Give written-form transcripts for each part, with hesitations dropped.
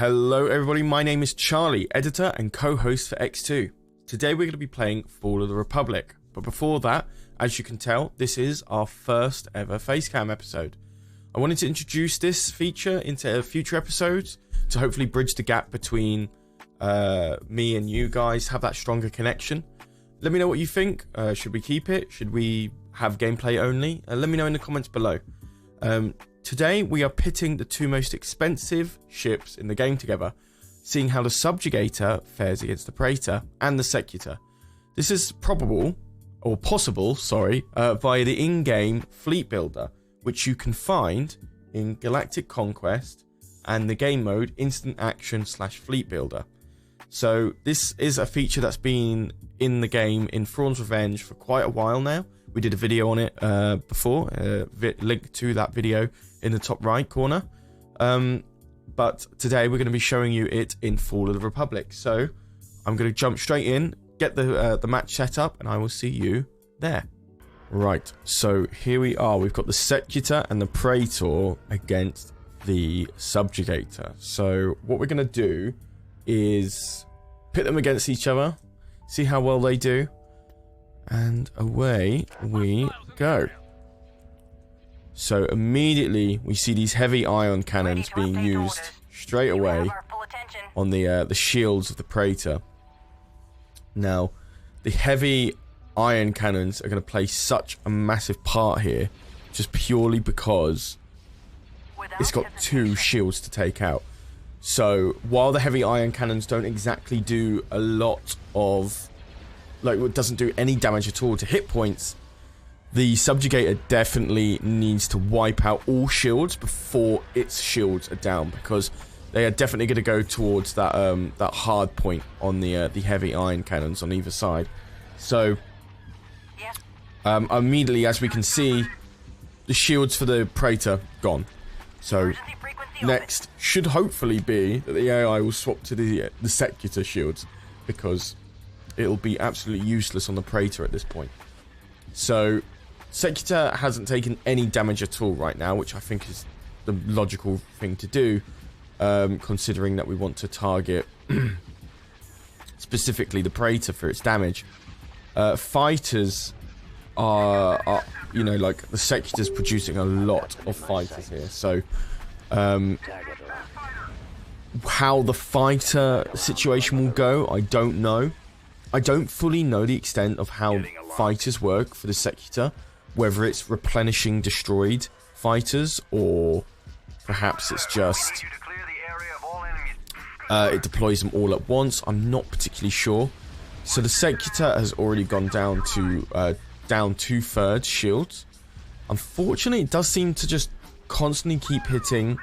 Hello everybody, my name is Charlie, editor and co-host for X2. Today we're going to be playing Fall of the Republic, but before that, as you can tell, this is our first ever Facecam episode. I wanted to introduce this feature into future episodes to hopefully bridge the gap between me and you guys, have that stronger connection. Let me know what you think. Should we keep it? Should we have gameplay only? Let me know in the comments below. Today we are pitting the two most expensive ships in the game together, seeing how the Subjugator fares against the Praetor and the SECUTOR. This is possible, via the in-game fleet builder, which you can find in Galactic Conquest and the game mode Instant Action / Fleet Builder. So this is a feature that's been in the game in Thrawn's Revenge for quite a while now. We did a video on it before, link to that video in the top right corner. But today we're going to be showing you it in Fall of the Republic. So I'm going to jump straight in, get the match set up, and I will see you there. Right, so here we are. We've got the SECUTOR and the Praetor against the Subjugator. So what we're going to do is pit them against each other, see how well they do, and away we go. So immediately we see these heavy ion cannons being used straight away on the shields of the Praetor. Now, the heavy iron cannons are going to play such a massive part here, just purely because it's got two shields to take out. So while the heavy iron cannons don't exactly do a lot of, like, it doesn't do any damage at all to hit points, the Subjugator definitely needs to wipe out all shields before its shields are down, because they are definitely going to go towards that that hard point on the heavy iron cannons on either side. So immediately, as we can see, the shields for the Praetor gone. So next should hopefully be that the AI will swap to the SECUTOR shields, because it'll be absolutely useless on the Praetor at this point. So SECUTOR hasn't taken any damage at all right now, which I think is the logical thing to do, considering that we want to target specifically the Praetor for its damage. Fighters are, you know, like, the SECUTOR's producing a lot of fighters here, so how the fighter situation will go, I don't know. I don't fully know the extent of how fighters work for the SECUTOR, whether it's replenishing destroyed fighters, or perhaps it's just it deploys them all at once. I'm not particularly sure. So the SECUTOR has already gone down to down 2/3 shields. Unfortunately, it does seem to just constantly keep hitting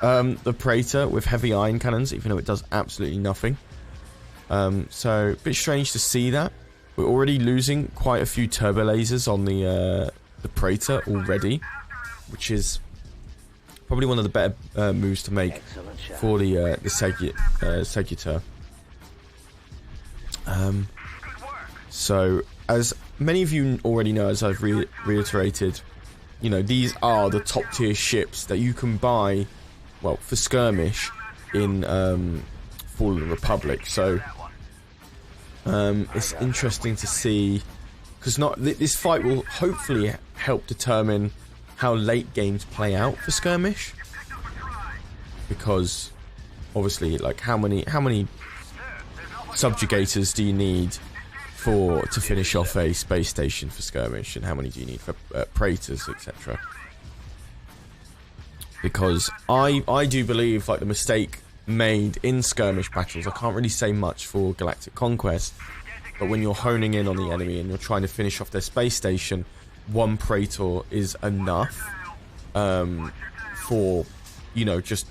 the Praetor with heavy iron cannons, even though it does absolutely nothing. So a bit strange to see that. We're already losing quite a few turbo lasers on the Praetor already, which is probably one of the better moves to make for the SECUTOR. So as many of you already know, as I've reiterated, you know, these are the top tier ships that you can buy, well, for skirmish in Fall of the Republic. So it's interesting to see, because this fight will hopefully help determine how late games play out for skirmish, because obviously, like, how many subjugators do you need to finish off a space station for skirmish, and how many do you need for Praetors, etc. Because I do believe, like, the mistake made in skirmish battles, I can't really say much for Galactic Conquest, but when you're honing in on the enemy and you're trying to finish off their space station, one Praetor is enough for, you know, just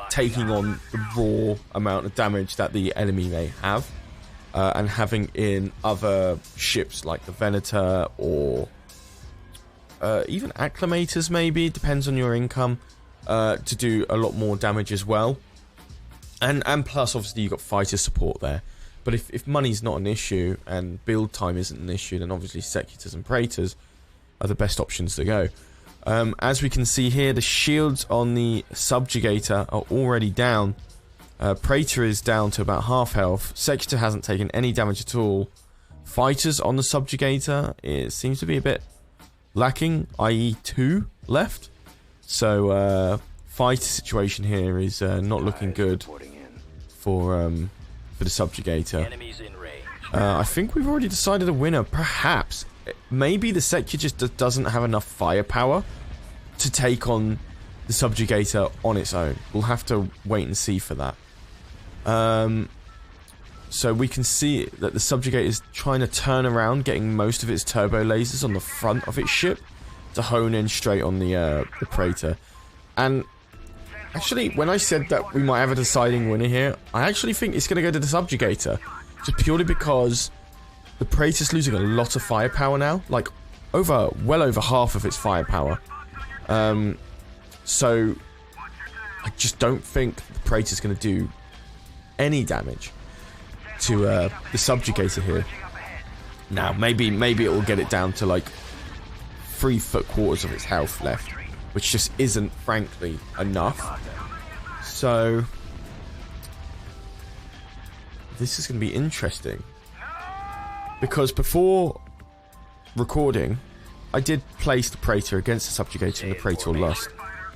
taking on the raw amount of damage that the enemy may have, and having in other ships like the Venator or even Acclamators, maybe, depends on your income, to do a lot more damage as well. And plus, obviously, you've got fighter support there. But if money's not an issue and build time isn't an issue, then obviously SECUTORs and Praetors are the best options to go. As we can see here, the shields on the Subjugator are already down. Praetor is down to about half health. SECUTOR hasn't taken any damage at all. Fighters on the Subjugator, it seems to be a bit lacking, i.e. 2 left. So fighter situation here is not looking good for the Subjugator. I think we've already decided a winner. Perhaps, maybe the SECUTOR just doesn't have enough firepower to take on the Subjugator on its own. We'll have to wait and see for that. So we can see that the Subjugator is trying to turn around, getting most of its turbo lasers on the front of its ship to hone in straight on the Praetor. And actually, when I said that we might have a deciding winner here, I actually think it's going to go to the Subjugator, just purely because the Praetor's losing a lot of firepower now, like well over half of its firepower. So I just don't think the Praetor's going to do any damage to the Subjugator here. Now, maybe it will get it down to like 3/4 of its health left, which just isn't, frankly, enough. So this is going to be interesting, because before recording, I did place the Praetor against the Subjugator, and the Praetor lost,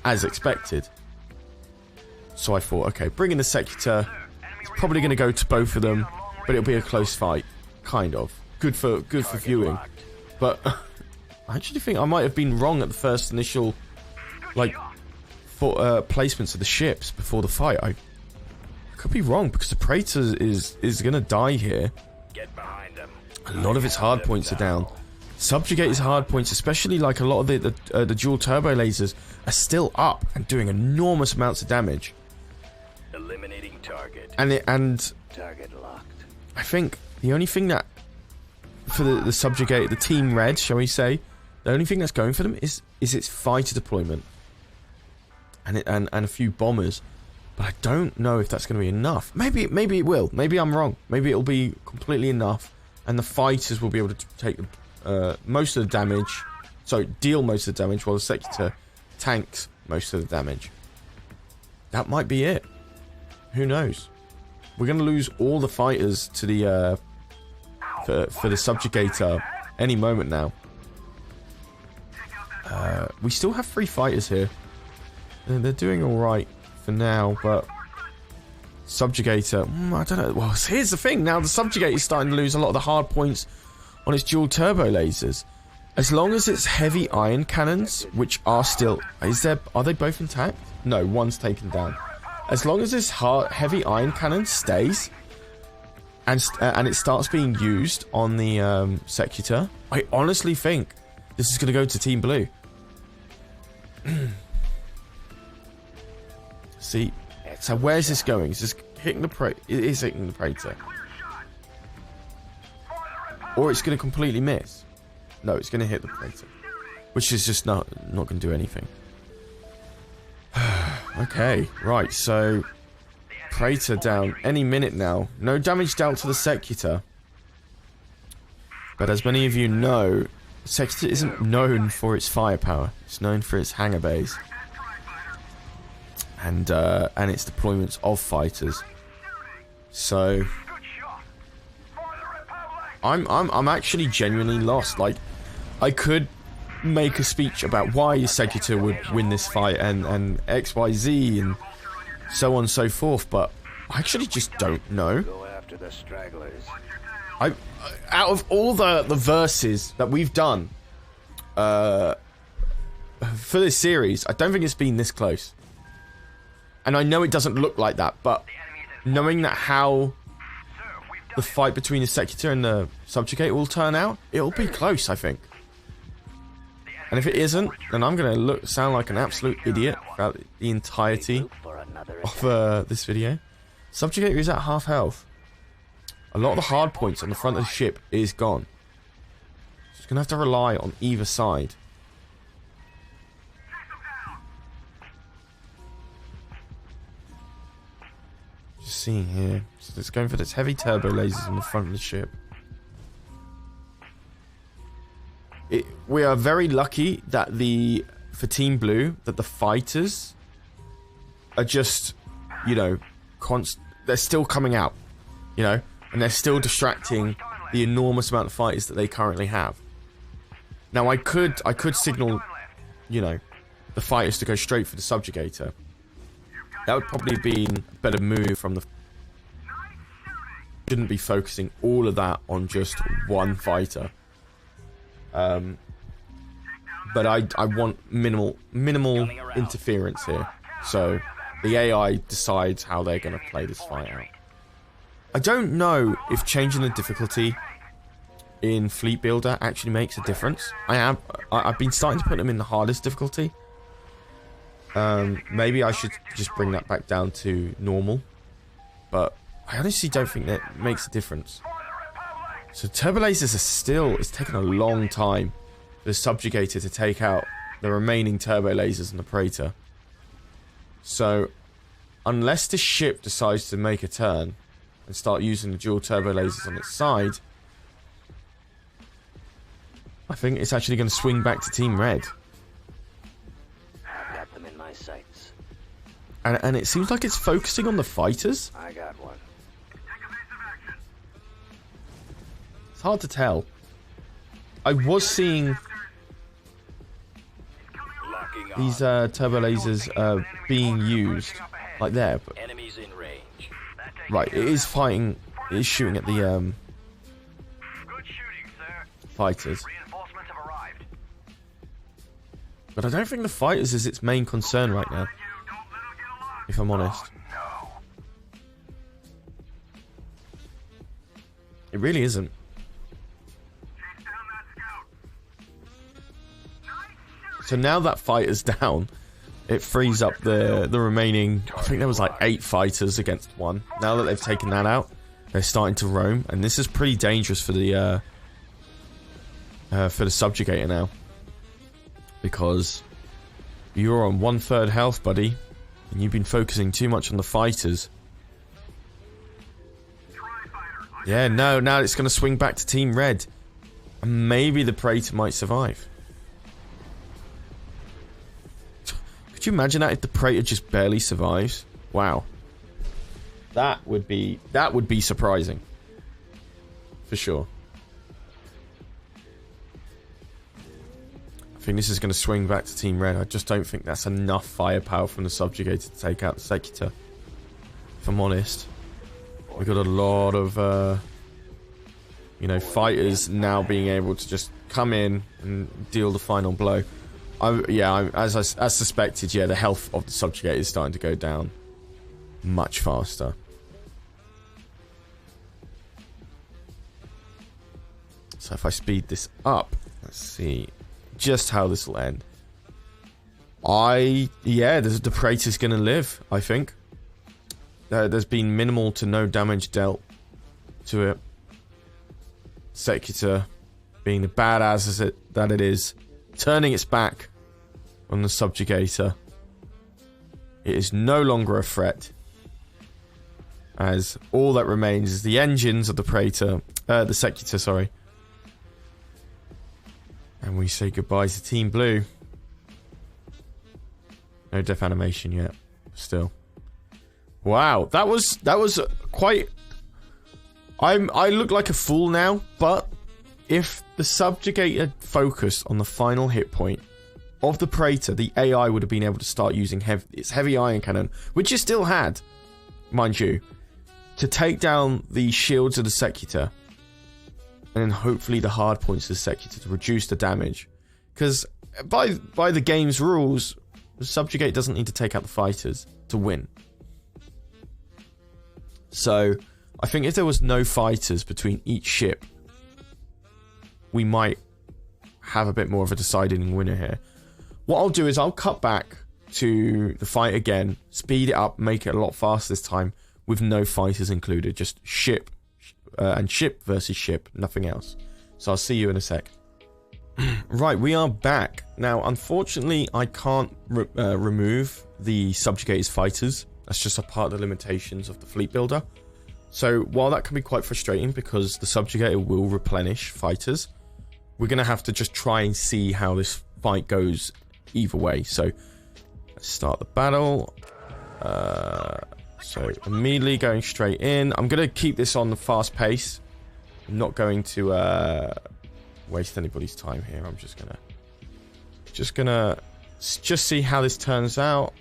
as expected. So I thought, okay, bring in the SECUTOR. It's probably going to go to both of them, but it'll be a close fight, kind of. Good for viewing. But I actually think I might have been wrong at the first initial, like, placements of the ships before the fight. I could be wrong, because the Praetor is going to die here. A lot of its hard points are down. Subjugator's hard points, especially like a lot of the dual turbo lasers, are still up and doing enormous amounts of damage. Eliminating target. And Target locked. I think the only thing that for the Subjugator, the Team Red, shall we say, the only thing that's going for them is its fighter deployment and a few bombers. But I don't know if that's going to be enough. Maybe it will. Maybe I'm wrong. Maybe it'll be completely enough, and the fighters will be able to take most of the damage. So deal most of the damage, while the SECUTOR tanks most of the damage. That might be it. Who knows? We're going to lose all the fighters to the for the Subjugator any moment now. We still have 3 fighters here. They're doing all right for now, but Subjugator, I don't know. Well, here's the thing. Now the Subjugator is starting to lose a lot of the hard points on its dual turbo lasers. As long as its heavy iron cannons, which are still, are they both intact? No, one's taken down. As long as this heavy iron cannon stays and it starts being used on the SECUTOR, I honestly think this is going to go to Team Blue. See, so where's this going? Is this hitting the Praetor? It is hitting the Praetor. Or it's going to completely miss. No, it's going to hit the Praetor, which is just not going to do anything. Okay, right, so Praetor down any minute now. No damage dealt to the SECUTOR. But as many of you know, SECUTOR isn't known for its firepower. It's known for its hangar bays and its deployments of fighters. So I'm actually genuinely lost. Like, I could make a speech about why SECUTOR would win this fight and XYZ and so on and so forth, but I actually just don't know. Go after the stragglers. Out of all the verses that we've done for this series, I don't think it's been this close. And I know it doesn't look like that, but knowing that how the fight between the SECUTOR and the Subjugator will turn out, it'll be close, I think. And if it isn't, then I'm going to sound like an absolute idiot throughout the entirety of this video. Subjugator is at half health. A lot of the hard points on the front of the ship is gone. So it's going to have to rely on either side. Just seeing here. So it's going for this heavy turbo lasers on the front of the ship. We are very lucky that for Team Blue, that the fighters are just, you know, they're still coming out, you know, and they're still distracting the enormous amount of fighters that they currently have. Now I could signal, you know, the fighters to go straight for the Subjugator. That would probably have been a better move from the... Shouldn't be focusing all of that on just one fighter. But I want minimal interference here. So the AI decides how they're going to play this fight out. I don't know if changing the difficulty in Fleet Builder actually makes a difference. I've been starting to put them in the hardest difficulty. Maybe I should just bring that back down to normal. But I honestly don't think that makes a difference. So turbo lasers are still... It's taken a long time for the Subjugator to take out the remaining turbo lasers and the Praetor. So unless the ship decides to make a turn and start using the dual turbo lasers on its side, I think it's actually going to swing back to Team Red. I've got them in my sights. And it seems like it's focusing on the fighters. I got one. It's hard to tell. I was seeing these turbo lasers being used like there, but Enemies in range. right, it is fighting. It is shooting at the Good shooting, sir. fighters. Reinforcements have arrived. But I don't think the fighters is its main concern right now, if I'm honest. It really isn't. So now that fighter's down, it frees up the remaining... I think there was like 8 fighters against 1. Now that they've taken that out, they're starting to roam. And this is pretty dangerous for the Subjugator now. Because you're on 1/3 health, buddy. And you've been focusing too much on the fighters. Yeah, no, now it's going to swing back to Team Red. And maybe the Praetor might survive. Could you imagine that if the Praetor just barely survives? Wow. That would be surprising. For sure. I think this is going to swing back to Team Red. I just don't think that's enough firepower from the Subjugator to take out the SECUTOR. If I'm honest. We've got a lot of, you know, fighters now being able to just come in and deal the final blow. As suspected, yeah, the health of the Subjugator is starting to go down much faster. So if I speed this up, let's see just how this will end. The Praetor's going to live, I think. There's been minimal to no damage dealt to it. SECUTOR, being the badass that it is, turning its back on the Subjugator. It is no longer a threat, as all that remains is the engines of the Praetor, the SECUTOR, sorry. And we say goodbye to Team Blue. No death animation yet, still. Wow, that was quite... I look like a fool now, but if the Subjugator focused on the final hit point of the Praetor, the AI would have been able to start using its heavy iron cannon, which it still had, mind you, to take down the shields of the SECUTOR, and then hopefully the hard points of the SECUTOR to reduce the damage. Because by the game's rules, the Subjugator doesn't need to take out the fighters to win. So I think if there was no fighters between each ship, we might have a bit more of a deciding winner here. What I'll do is I'll cut back to the fight again, speed it up, make it a lot faster this time, with no fighters included, just ship and ship versus ship, nothing else. So I'll see you in a sec. Right, we are back. Now, unfortunately, I can't remove the Subjugator's fighters. That's just a part of the limitations of the fleet builder. So while that can be quite frustrating because the Subjugator will replenish fighters, we're going to have to just try and see how this fight goes either way. So let's start the battle. So immediately going straight in. I'm going to keep this on the fast pace. I'm not going to waste anybody's time here. I'm just gonna see how this turns out.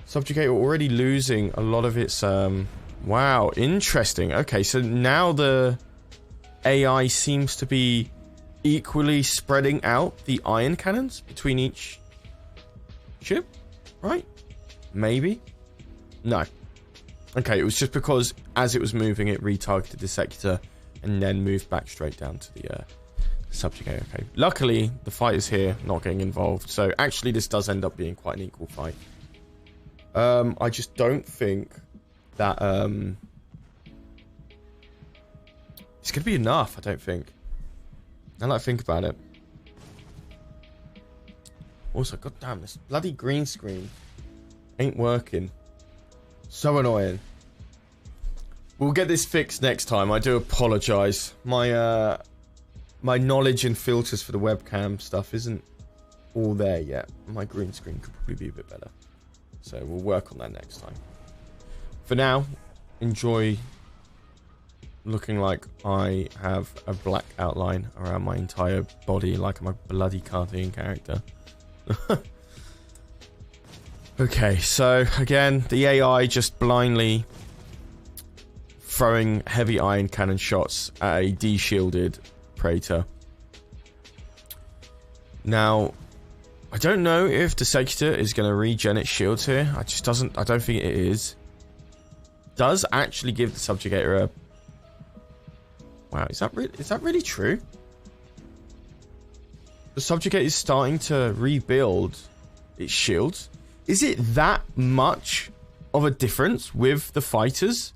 Subjugator already losing a lot of its wow, interesting. Okay, so now the AI seems to be equally spreading out the iron cannons between each ship, right? Maybe. No. Okay, it was just because as it was moving, it retargeted the SECUTOR and then moved back straight down to the Subjugator. Okay. Luckily, the fighters here not getting involved. So actually, this does end up being quite an equal fight. I just don't think that it's gonna be enough. I don't think. Now that I think about it. Also, goddamn, this bloody green screen ain't working. So annoying. We'll get this fixed next time. I do apologize. My my knowledge and filters for the webcam stuff isn't all there yet. My green screen could probably be a bit better. So we'll work on that next time. For now, enjoy looking like I have a black outline around my entire body like I'm a bloody cartoon character. Okay, so again, the AI just blindly throwing heavy iron cannon shots at a de-shielded Praetor. Now, I don't know if the SECUTOR is going to regen its shields here. I don't think it is. Does actually give the Subjugator a... Wow, is that really true? The Subjugator is starting to rebuild its shields. Is it that much of a difference with the fighters?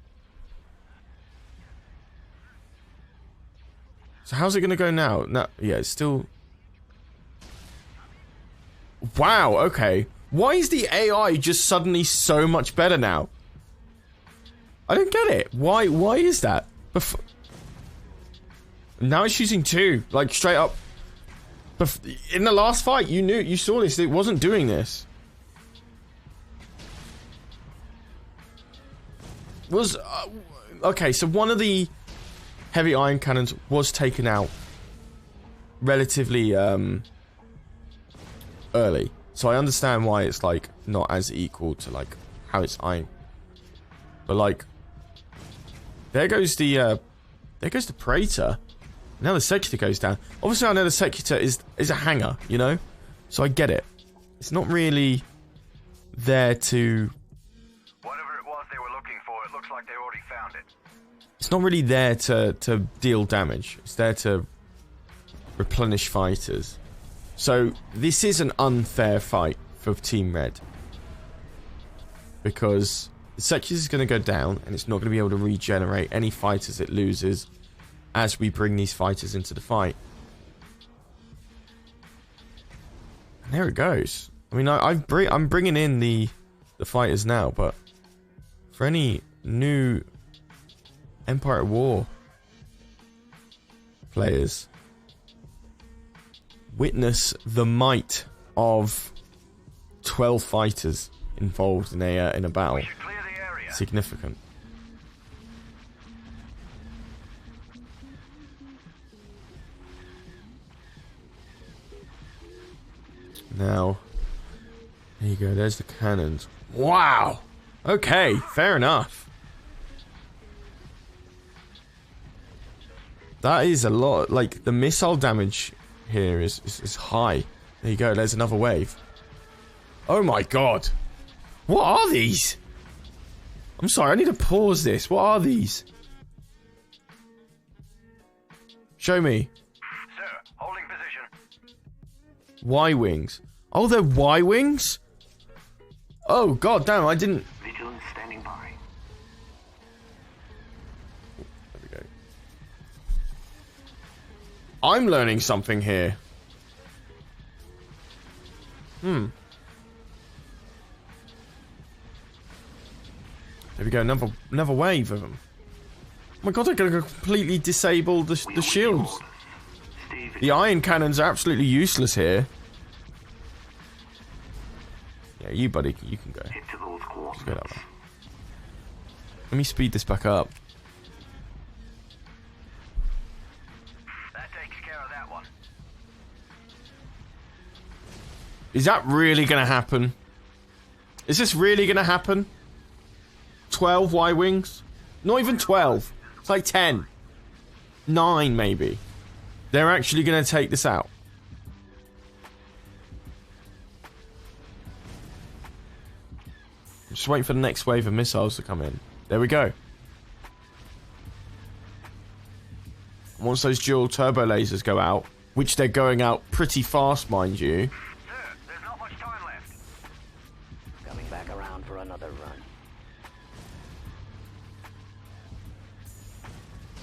So how's it going to go now? No, yeah, it's still... Wow, okay. Why is the AI just suddenly so much better now? I don't get it. Why is that? Now it's using 2, like straight up. In the last fight, you saw this. It wasn't doing this. Okay, so one of the heavy iron cannons was taken out relatively early, so I understand why it's like not as equal to like how it's iron. But like, there goes the Praetor. Now the SECUTOR goes down. Obviously, I know the SECUTOR is a hanger, you know, so I get it. It's not really there to. Whatever it was they were looking for, it looks like they already found it. It's not really there to deal damage. It's there to replenish fighters. So this is an unfair fight for Team Red, because the SECUTOR is going to go down and it's not going to be able to regenerate any fighters it loses as we bring these fighters into the fight. And there it goes. I mean, I'm bringing in the fighters now, but for any new Empire at War players, witness the might of 12 fighters involved in a battle. Significant. Now, there you go. There's the cannons. Wow. Okay, fair enough. That is a lot. Like, the missile damage here is high. There you go. There's another wave. Oh my god. What are these? I'm sorry. I need to pause this. What are these? Show me. Sir, holding position. Y-wings. Oh, they're Y-wings? Oh, god damn, I didn't... Vigilance standing by. There we go. I'm learning something here. There we go, another wave of them. Oh my god, they're going to completely disable the shields. The iron cannons are absolutely useless here. Yeah, you buddy, you can go. Head to those Just go that way. Let me speed this back up. That takes care of that one. Is that really going to happen? Is this really going to happen? 12 Y-Wings? Not even 12. It's like 10. 9, maybe. They're actually going to take this out. Just waiting for the next wave of missiles to come in. There we go. Once those dual turbo lasers go out, which they're going out pretty fast, mind you. Sir, there's not much time left. Coming back around for another run.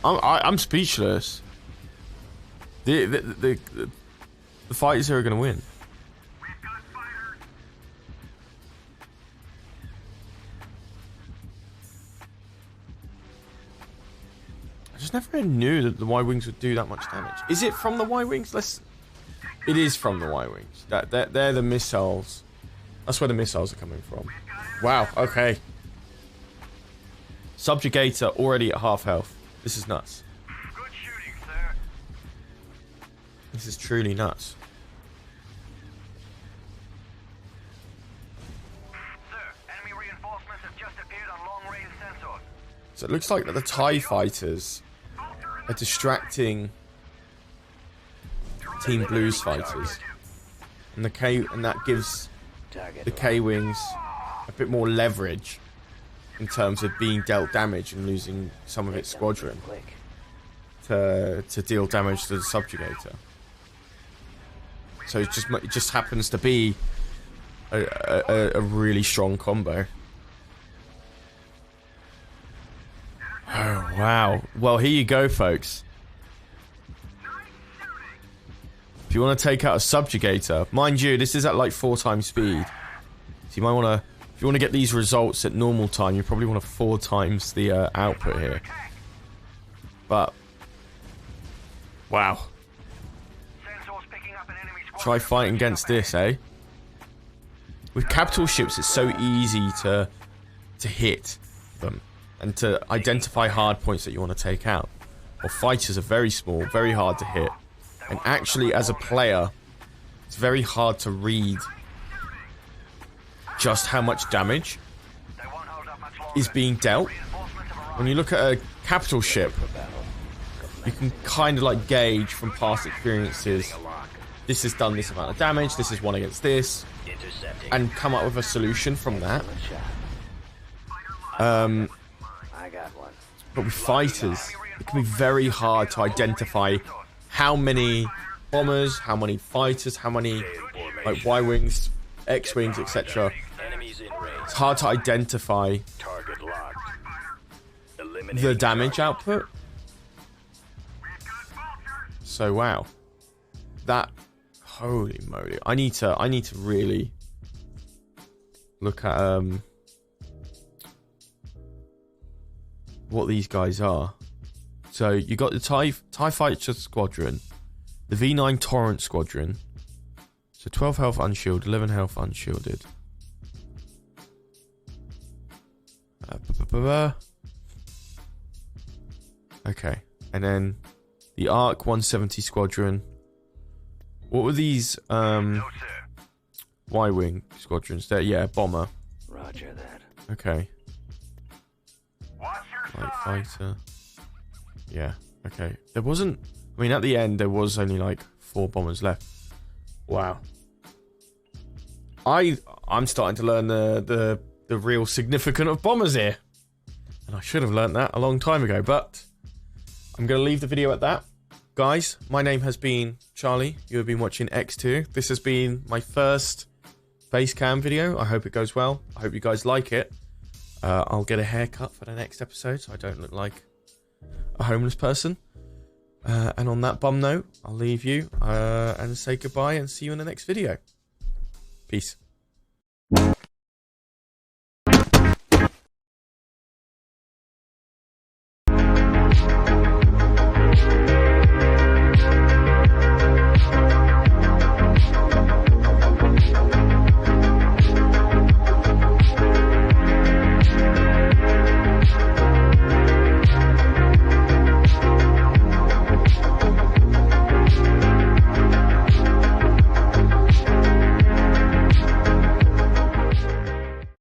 I'm speechless. The fighters are going to win. We've got fighters. I just never really knew that the Y-Wings would do that much damage. Is it from the Y-Wings? It is from the Y-Wings. They're the missiles. That's where the missiles are coming from. Wow, okay. Subjugator already at half health. This is nuts. Good shooting, sir. This is truly nuts. Sir, enemy reinforcements have just appeared on long-range sensors. So it looks like that the TIE fighters are distracting Team Blue's fighters. And that gives Target the K-Wings a bit more leverage in terms of being dealt damage and losing some of its squadron Click. to deal damage to the Subjugator. So it just happens to be a really strong combo. Oh wow! Well, here you go, folks. If you want to take out a Subjugator, mind you, this is at like 4 times speed. So you might want to, if you want to get these results at normal time, you probably want to 4 times the output here. But wow, Sensors picking up an enemy squad. try fighting against this, eh? With capital ships, it's so easy to hit them and to identify hard points that you want to take out. Or fighters are very small, very hard to hit. And actually, as a player, it's very hard to read just how much damage They won't hold up much longer. is being dealt. Reinforcements have arrived. When you look at a capital ship, you can kind of like gauge from past experiences, this has done this amount of damage, this is one against this, Intercepting. and come up with a solution from that. Shot. I got one. But with fighters, it can be very hard to identify how many bombers, how many fighters, how many like Y-Wings, X-Wings, etc. Enemies in range. It's hard to identify Target locked. Eliminate. the damage output. So wow, that, holy moly! I need to really look at what these guys are. So you got the TIE Fighter Squadron, the V9 Torrent Squadron. So 12 health unshielded, 11 health unshielded. Okay, and then the Arc 170 Squadron. What were these No, sir. Y-Wing squadrons? There, yeah, bomber. Roger that. Okay, Watch your light side. fighter. Yeah, okay. There wasn't. I mean, at the end there was only like 4 bombers left. Wow. I'm starting to learn the real significance of bombers here, and I should have learned that a long time ago. But I'm going to leave the video at that. Guys, my name has been Charlie. You have been watching X2. This has been my first face cam video. I hope it goes well. I hope you guys like it. I'll get a haircut for the next episode so I don't look like a homeless person. And on that bum note, I'll leave you and say goodbye and see you in the next video. Peace.